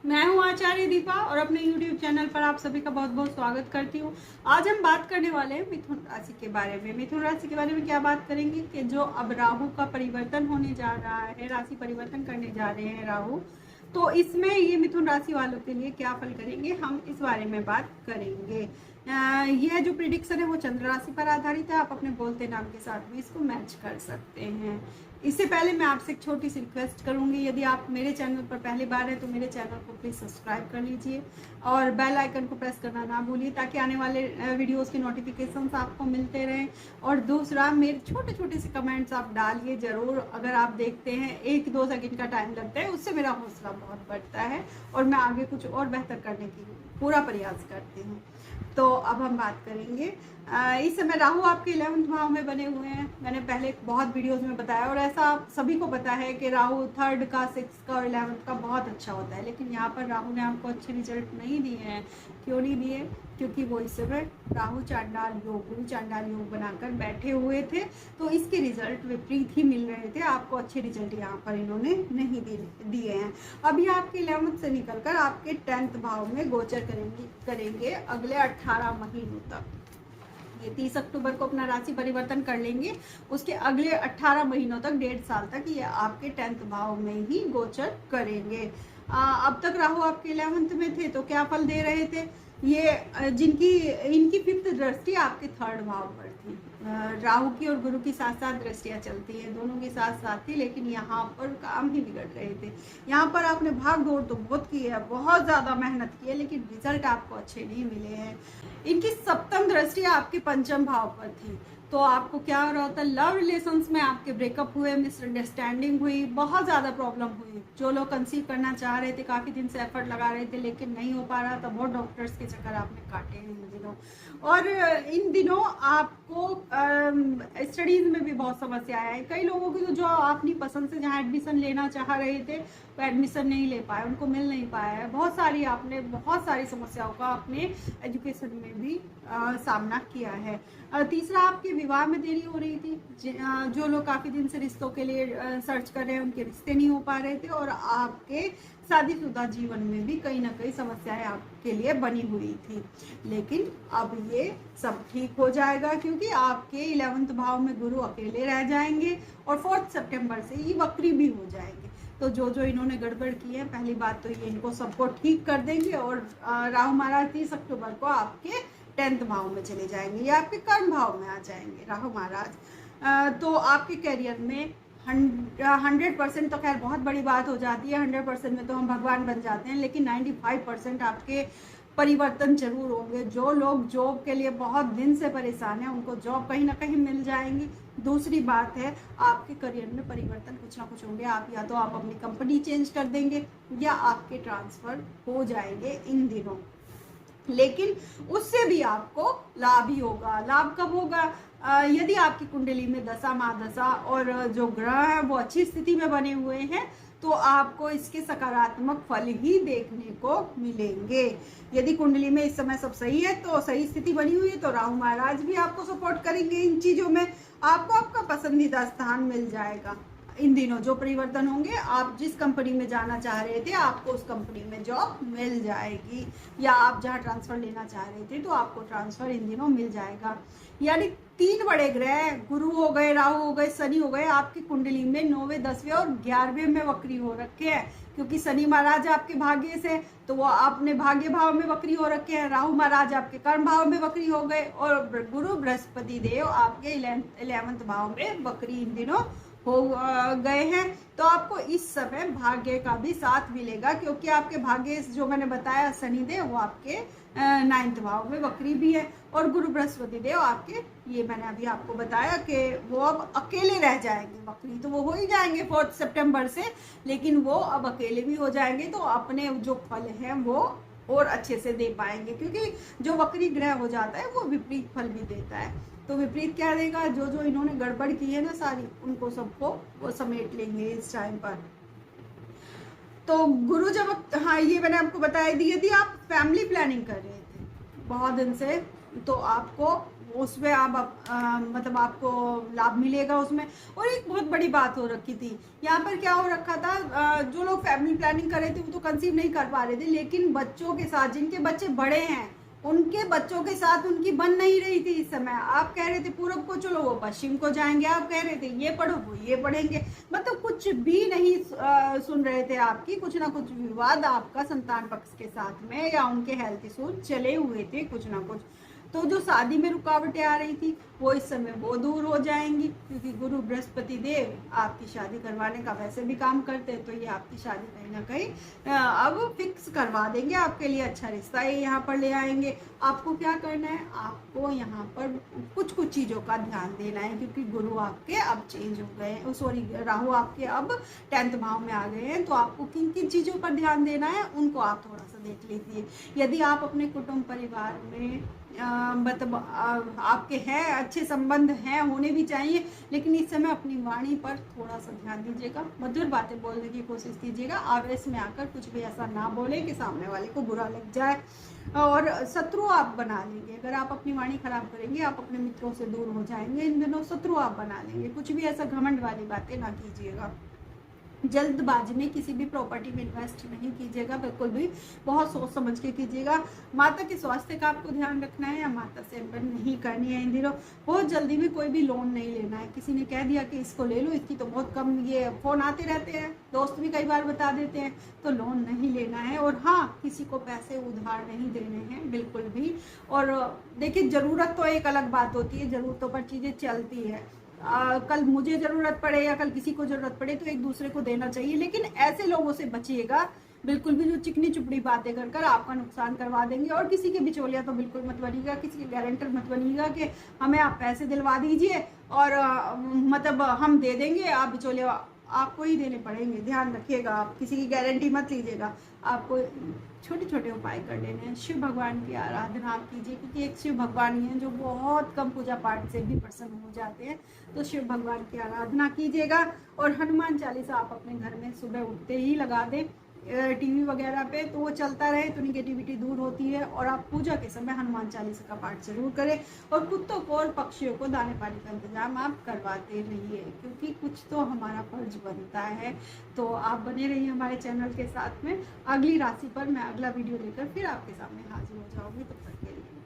मैं हूं आचार्य दीपा और अपने YouTube चैनल पर आप सभी का बहुत बहुत स्वागत करती हूं। आज हम बात करने वाले हैं मिथुन राशि के बारे में। मिथुन राशि के बारे में क्या बात करेंगे कि जो अब राहु का परिवर्तन होने जा रहा है, राशि परिवर्तन करने जा रहे हैं राहु, तो इसमें ये मिथुन राशि वालों के लिए क्या फल करेंगे, हम इस बारे में बात करेंगे। यह जो प्रिडिक्शन है वो चंद्र राशि पर आधारित है। आप अपने बोलते नाम के साथ भी इसको मैच कर सकते हैं। इससे पहले मैं आपसे एक छोटी सी रिक्वेस्ट करूंगी, यदि आप मेरे चैनल पर पहली बार है तो मेरे चैनल को प्लीज़ सब्सक्राइब कर लीजिए और बेल आइकन को प्रेस करना ना भूलिए, ताकि आने वाले वीडियोस के नोटिफिकेशंस आपको मिलते रहें। और दूसरा, मेरे छोटे छोटे से कमेंट्स आप डालिए ज़रूर। अगर आप देखते हैं 1-2 सेकंड का टाइम लगता है, उससे मेरा हौसला बहुत बढ़ता है और मैं आगे कुछ और बेहतर करने की पूरा प्रयास करती हूँ। तो अब हम बात करेंगे, इस समय राहु आपके 11वें भाव में बने हुए हैं। मैंने पहले बहुत वीडियोस में बताया और ऐसा आप सभी को पता है कि राहु 3rd का, 6th का और 11th का बहुत अच्छा होता है, लेकिन यहाँ पर राहु ने आपको अच्छे रिजल्ट नहीं दिए हैं। क्यों नहीं दिए? क्योंकि वो इस समय राहु चांडाल योग, गुरु चांडाल योग बनाकर बैठे हुए थे, तो इसके रिजल्ट विपरीत ही मिल रहे थे। आपको अच्छे रिजल्ट यहाँ पर इन्होंने नहीं दिए हैं। अभी आपके 11th से निकलकर आपके 10th भाव में गोचर करेंगे अगले 18 महीनों तक। ये 30 अक्टूबर को अपना राशि परिवर्तन कर लेंगे, उसके अगले 18 महीनों तक, 1.5 साल तक ये आपके 10th भाव में ही गोचर करेंगे। अब तक राहु आपके 11th में थे तो क्या फल दे रहे थे? ये इनकी 5th दृष्टि आपके 3rd भाव पर थी। राहु की और गुरु की साथ साथ दृष्टियां चलती हैं, दोनों के साथ साथ थी, लेकिन यहाँ पर काम ही बिगड़ रहे थे। यहाँ पर आपने भाग दौड़ तो बहुत की है, बहुत ज़्यादा मेहनत की है, लेकिन रिजल्ट आपको अच्छे नहीं मिले हैं। इनकी 7th दृष्टि आपके 5th भाव पर थी, तो आपको क्या हो रहा था? लव रिलेशंस में आपके ब्रेकअप हुए, मिसअंडरस्टैंडिंग हुई, बहुत ज़्यादा प्रॉब्लम हुई। जो लोग कंसीव करना चाह रहे थे, काफ़ी दिन से एफर्ट लगा रहे थे, लेकिन नहीं हो पा रहा था, बहुत डॉक्टर्स के चक्कर आपने काटे हैं इन दिनों। और इन दिनों आपको स्टडीज़ में भी बहुत समस्या है। कई लोगों की तो जो अपनी पसंद से जहाँ एडमिशन लेना चाह रहे थे वो एडमिशन नहीं ले पाए, उनको मिल नहीं पाया है। बहुत सारी समस्याओं का अपने एजुकेशन में भी सामना किया है। तीसरा, आपके विवाह में देरी हो रही थी। जो लोग काफ़ी दिन से रिश्तों के लिए सर्च कर रहे हैं, उनके रिश्ते नहीं हो पा रहे थे, और आपके शादीशुदा जीवन में भी कहीं ना कहीं समस्याएं आपके लिए बनी हुई थी। लेकिन अब ये सब ठीक हो जाएगा, क्योंकि आपके 11th भाव में गुरु अकेले रह जाएंगे और 4 सितंबर से ये वक्री भी हो जाएंगे। तो जो इन्होंने गड़बड़ की है, पहली बात तो ये इनको सबको ठीक कर देंगे, और राहु महाराज 30 अक्टूबर को आपके 10th भाव में चले जाएंगे, या आपके कर्म भाव में आ जाएंगे राहु महाराज। तो आपके करियर में 100% तो खैर बहुत बड़ी बात हो जाती है, 100% में तो हम भगवान बन जाते हैं, लेकिन 95% आपके परिवर्तन जरूर होंगे। जो लोग जॉब के लिए बहुत दिन से परेशान हैं, उनको जॉब कहीं ना कहीं मिल जाएंगी। दूसरी बात है, आपके करियर में परिवर्तन कुछ ना कुछ होंगे। आप अपनी कंपनी चेंज कर देंगे, या आपके ट्रांसफर हो जाएंगे इन दिनों, लेकिन उससे भी आपको लाभ ही होगा। लाभ कब होगा? यदि आपकी कुंडली में दशा महादशा और जो ग्रह है वो अच्छी स्थिति में बने हुए हैं, तो आपको इसके सकारात्मक फल ही देखने को मिलेंगे। यदि कुंडली में इस समय सब सही है, तो सही स्थिति बनी हुई है, तो राहु महाराज भी आपको सपोर्ट करेंगे इन चीज़ों में। आपको आपका पसंदीदा स्थान मिल जाएगा। इन दिनों जो परिवर्तन होंगे, आप जिस कंपनी में जाना चाह रहे थे, आपको उस कंपनी में जॉब मिल जाएगी, या आप जहां ट्रांसफ़र लेना चाह रहे थे तो आपको ट्रांसफ़र इन दिनों मिल जाएगा। यानी 3 बड़े ग्रह, गुरु हो गए, राहु हो गए, शनि हो गए, आपकी कुंडली में 9वें, 10वें और 11वें में वक्री हो रखे हैं। क्योंकि शनि महाराज आपके भाग्य से, तो वो अपने भाग्य भाव में वक्री हो रखे हैं। राहु महाराज आपके कर्म भाव में वक्री हो गए, और गुरु बृहस्पति देव आपके 11th भाव में वक्री इन दिनों हो गए हैं। तो आपको इस समय भाग्य का भी साथ मिलेगा, क्योंकि आपके भाग्य जो मैंने बताया शनिदेव, वो आपके 9th भाव में वक्री भी है, और गुरु बृहस्पति देव आपके, ये मैंने अभी आपको बताया कि वो अब अकेले रह जाएंगे। वक्री तो वो हो ही जाएंगे 4 सितंबर से, लेकिन वो अब अकेले भी हो जाएंगे, तो अपने जो फल हैं वो और अच्छे से दे पाएंगे। क्योंकि जो वक्री ग्रह हो जाता है वो विपरीत फल भी देता है। तो विपरीत क्या देगा? जो इन्होंने गड़बड़ की है ना सारी, उनको सबको वो समेट लेंगे इस टाइम पर। तो गुरु जब, हाँ ये मैंने आपको बताया दी, यदि आप फैमिली प्लानिंग कर रहे थे बहुत दिन से, तो आपको उसमें आप मतलब आपको लाभ मिलेगा उसमें। और एक बहुत बड़ी बात हो रखी थी यहाँ पर, क्या हो रखा था, जो लोग फैमिली प्लानिंग कर रहे थे वो तो कंसीव नहीं कर पा रहे थे, लेकिन बच्चों के साथ, जिनके बच्चे बड़े हैं उनके बच्चों के साथ उनकी बन नहीं रही थी इस समय। आप कह रहे थे पूरब को चलो, वो पश्चिम को जाएंगे, आप कह रहे थे ये पढ़ो, वो ये पढ़ेंगे, मतलब कुछ भी नहीं सुन रहे थे आपकी। कुछ ना कुछ विवाद आपका संतान पक्ष के साथ में या उनके हेल्थ इशूज चले हुए थे कुछ ना कुछ। तो जो शादी में रुकावटें आ रही थी वो इस समय वो दूर हो जाएंगी, क्योंकि गुरु बृहस्पति देव आपकी शादी करवाने का वैसे भी काम करते हैं, तो ये आपकी शादी कहीं ना कहीं अब फिक्स करवा देंगे, आपके लिए अच्छा रिश्ता ये यहाँ पर ले आएंगे। आपको क्या करना है, आपको यहाँ पर कुछ कुछ चीज़ों का ध्यान देना है, क्योंकि गुरु आपके अब चेंज हो गए हैं, सॉरी राहु आपके अब 10th भाव में आ गए हैं। तो आपको किन किन चीज़ों पर ध्यान देना है उनको आप थोड़ा सा देख लीजिए। यदि आप अपने कुटुंब परिवार में मतलब आपके हैं अच्छे संबंध हैं, होने भी चाहिए, लेकिन इस समय अपनी वाणी पर थोड़ा सा ध्यान दीजिएगा, मधुर बातें बोलने की कोशिश कीजिएगा, आवेश में आकर कुछ भी ऐसा ना बोले कि सामने वाले को बुरा लग जाए और शत्रु आप बना लेंगे। अगर आप अपनी वाणी खराब करेंगे आप अपने मित्रों से दूर हो जाएंगे, इन दिनों शत्रु आप बना लेंगे। कुछ भी ऐसा घमंड वाली बातें ना कीजिएगा। जल्दबाजी में किसी भी प्रॉपर्टी में इन्वेस्ट नहीं कीजिएगा, बिल्कुल भी बहुत सोच समझ के कीजिएगा। माता के स्वास्थ्य का आपको ध्यान रखना है या माता से अनबन नहीं करनी है इन दिनों। बहुत जल्दी में कोई भी लोन नहीं लेना है। किसी ने कह दिया कि इसको ले लो, इसकी तो बहुत कम, ये फ़ोन आते रहते हैं, दोस्त भी कई बार बता देते हैं, तो लोन नहीं लेना है। और हाँ, किसी को पैसे उधार नहीं देने हैं बिल्कुल भी। और देखिए, ज़रूरत तो एक अलग बात होती है, ज़रूरतों पर चीज़ें चलती है। कल मुझे ज़रूरत पड़े या कल किसी को ज़रूरत पड़े तो एक दूसरे को देना चाहिए, लेकिन ऐसे लोगों से बचिएगा बिल्कुल भी जो चिकनी चुपड़ी बातें कर कर आपका नुकसान करवा देंगे। और किसी के बिचौलिया तो बिल्कुल मत बनिएगा, किसी के गारंटर मत बनिएगा कि हमें आप पैसे दिलवा दीजिए और मतलब हम दे देंगे, आप बिचौलिया आपको ही देने पड़ेंगे। ध्यान रखिएगा, आप किसी की गारंटी मत लीजिएगा। आपको छोटे छोटे उपाय कर लेने हैं। शिव भगवान की आराधना आप कीजिए, क्योंकि एक शिव भगवान ही हैं जो बहुत कम पूजा पाठ से भी प्रसन्न हो जाते हैं। तो शिव भगवान की आराधना कीजिएगा। और हनुमान चालीसा आप अपने घर में सुबह उठते ही लगा दें टीवी वगैरह पे, तो वो चलता रहे तो निगेटिविटी दूर होती है। और आप पूजा के समय हनुमान चालीसा का पाठ जरूर करें। और कुत्तों को और पक्षियों को दाने पानी का इंतजाम आप करवाते रहिए, क्योंकि कुछ तो हमारा फर्ज बनता है। तो आप बने रहिए हमारे चैनल के साथ में। अगली राशि पर मैं अगला वीडियो लेकर फिर आपके सामने हाजिर हो जाऊंगी। तब तक के लिए